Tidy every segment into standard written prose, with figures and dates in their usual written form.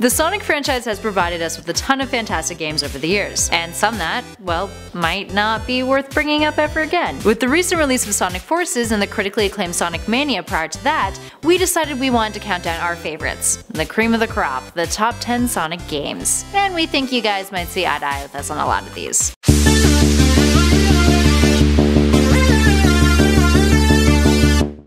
The Sonic franchise has provided us with a ton of fantastic games over the years, and some that, well, might not be worth bringing up ever again. With the recent release of Sonic Forces and the critically acclaimed Sonic Mania prior to that, we decided we wanted to count down our favorites. The cream of the crop, the top 10 Sonic games. And we think you guys might see eye to eye with us on a lot of these.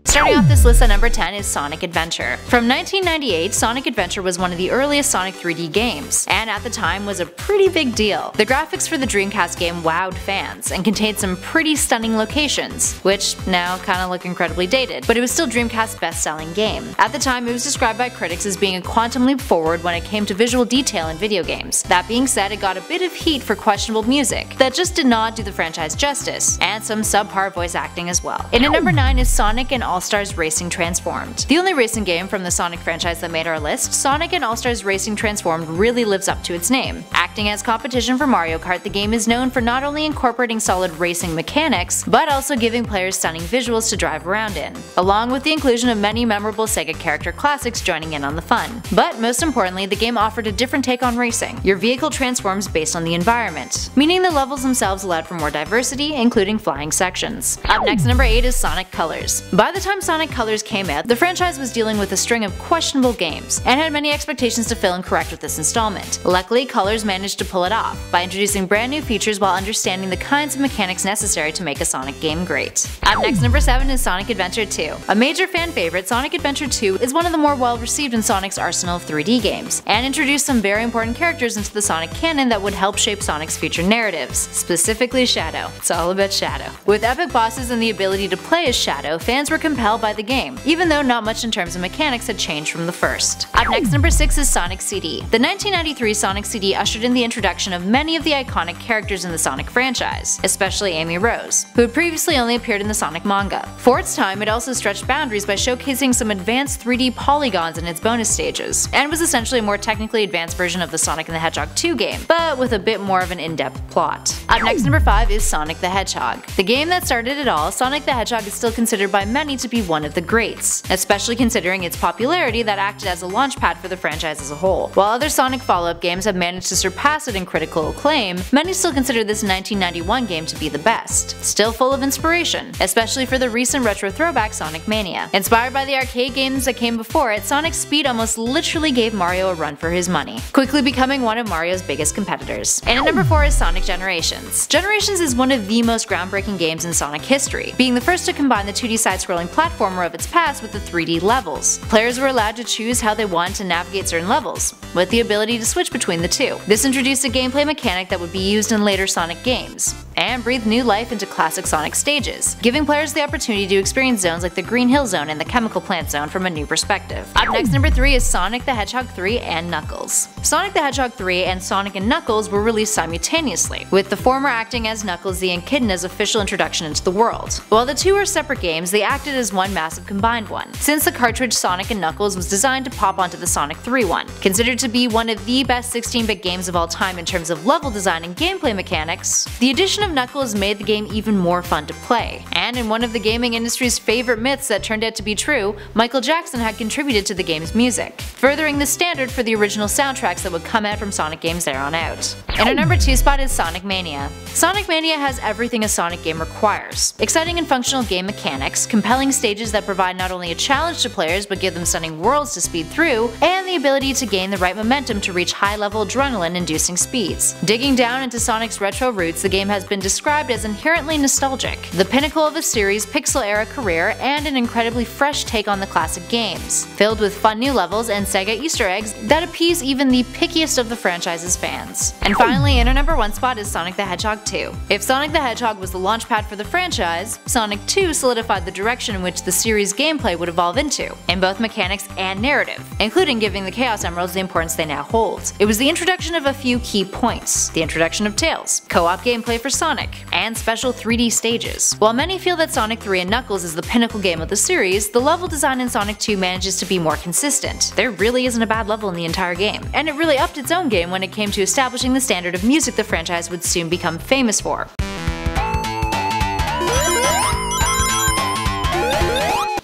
Starting off this list at number 10 is Sonic Adventure. From 1998, Sonic Adventure was one of the earliest Sonic 3D games, and at the time was a pretty big deal. The graphics for the Dreamcast game wowed fans, and contained some pretty stunning locations, which now kinda look incredibly dated, but it was still Dreamcast's best-selling game. At the time, it was described by critics as being a quantum leap forward when it came to visual detail in video games. That being said, it got a bit of heat for questionable music that just did not do the franchise justice, and some subpar voice acting as well. And at number 9 is Sonic and AllStars Racing Transformed. The only racing game from the Sonic franchise that made our list, Sonic and AllStars Racing Transformed really lives up to its name. Acting as competition for Mario Kart, the game is known for not only incorporating solid racing mechanics, but also giving players stunning visuals to drive around in, along with the inclusion of many memorable Sega character classics joining in on the fun. But most importantly, the game offered a different take on racing. Your vehicle transforms based on the environment, meaning the levels themselves allowed for more diversity, including flying sections. Up next, number 8 is Sonic Colors. By the time Sonic Colors came out, the franchise was dealing with a string of questionable games, and had many expectations to fill and correct with this installment. Luckily, Colors managed to pull it off, by introducing brand new features while understanding the kinds of mechanics necessary to make a Sonic game great. Up next, number 7 is Sonic Adventure 2. A major fan favorite, Sonic Adventure 2 is one of the more well-received in Sonic's arsenal of 3D games, and introduced some very important characters into the Sonic canon that would help shape Sonic's future narratives, specifically Shadow. It's all about Shadow. With epic bosses and the ability to play as Shadow, fans were compelled by the game, even though not much in terms of mechanics had changed from the first. Up next, number 6 is Sonic CD. The 1993 Sonic CD ushered in the introduction of many of the iconic characters in the Sonic franchise, especially Amy Rose, who had previously only appeared in the Sonic manga. For its time, it also stretched boundaries by showcasing some advanced 3D polygons in its bonus stages, and was essentially a more technically advanced version of the Sonic and the Hedgehog 2 game, but with a bit more of an in-depth plot. Up next, number 5 is Sonic the Hedgehog. The game that started it all, Sonic the Hedgehog is still considered by many to be one of the greats, especially considering its popularity that acted as a launchpad for the franchise as a whole. While other Sonic follow-up games have managed to surpass it in critical acclaim, many still consider this 1991 game to be the best. Still full of inspiration, especially for the recent retro throwback Sonic Mania. Inspired by the arcade games that came before it, Sonic's speed almost literally gave Mario a run for his money, quickly becoming one of Mario's biggest competitors. And at number 4 is Sonic Generations. Generations is one of the most groundbreaking games in Sonic history, being the first to combine the 2D side-scrolling platformer of its past with the 3D levels. Players were allowed to choose how they wanted to navigate certain levels, with the ability to switch between the two. This introduced a gameplay mechanic that would be used in later Sonic games, and breathed new life into classic Sonic stages, giving players the opportunity to experience zones like the Green Hill Zone and the Chemical Plant Zone from a new perspective. Up next, number 3 is Sonic the Hedgehog 3 and Knuckles. Sonic the Hedgehog 3 and Sonic and Knuckles were released simultaneously, with the former acting as Knuckles the Echidna's official introduction into the world. While the two are separate games, they acted as one massive combined one, since the cartridge Sonic and Knuckles was designed to pop onto the Sonic 3 one. Considered to be one of the best 16-bit games of all time in terms of level design and gameplay mechanics, the addition of Knuckles made the game even more fun to play. And in one of the gaming industry's favorite myths that turned out to be true, Michael Jackson had contributed to the game's music, furthering the standard for the original soundtracks that would come out from Sonic games there on out. And our number 2 spot is Sonic Mania. Sonic Mania has everything a Sonic game requires: exciting and functional game mechanics, compelling stages that provide not only a challenge to players but give them stunning worlds to speed through, and the ability to gain the right momentum to reach high-level adrenaline-inducing speeds. Digging down into Sonic's retro roots, the game has been described as inherently nostalgic, the pinnacle of a series' pixel-era career, and an incredibly fresh take on the classic games, filled with fun new levels and Sega Easter eggs that appease even the pickiest of the franchise's fans. And finally, in our number 1 spot is Sonic the Hedgehog 2. If Sonic the Hedgehog was the launchpad for the franchise, Sonic 2 solidified the direction in which the series' gameplay would evolve into, in both mechanics and narrative, including giving the Chaos Emeralds the importance they now hold. It was the introduction of a few key points: the introduction of Tails, co-op gameplay for Sonic, and special 3D stages. While many feel that Sonic 3 and Knuckles is the pinnacle game of the series, the level design in Sonic 2 manages to be more consistent. There really isn't a bad level in the entire game, and it really upped its own game when it came to establishing the standard of music the franchise would soon become famous for.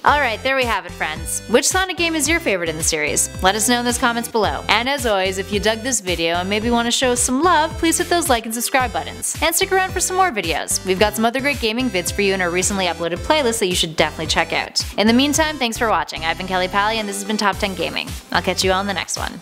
Alright, there we have it, friends. Which Sonic game is your favorite in the series? Let us know in those comments below. And as always, if you dug this video and maybe want to show us some love, please hit those like and subscribe buttons. And stick around for some more videos. We've got some other great gaming vids for you in our recently uploaded playlist that you should definitely check out. In the meantime, thanks for watching. I've been Kelly Pally and this has been Top 10 Gaming. I'll catch you all in the next one.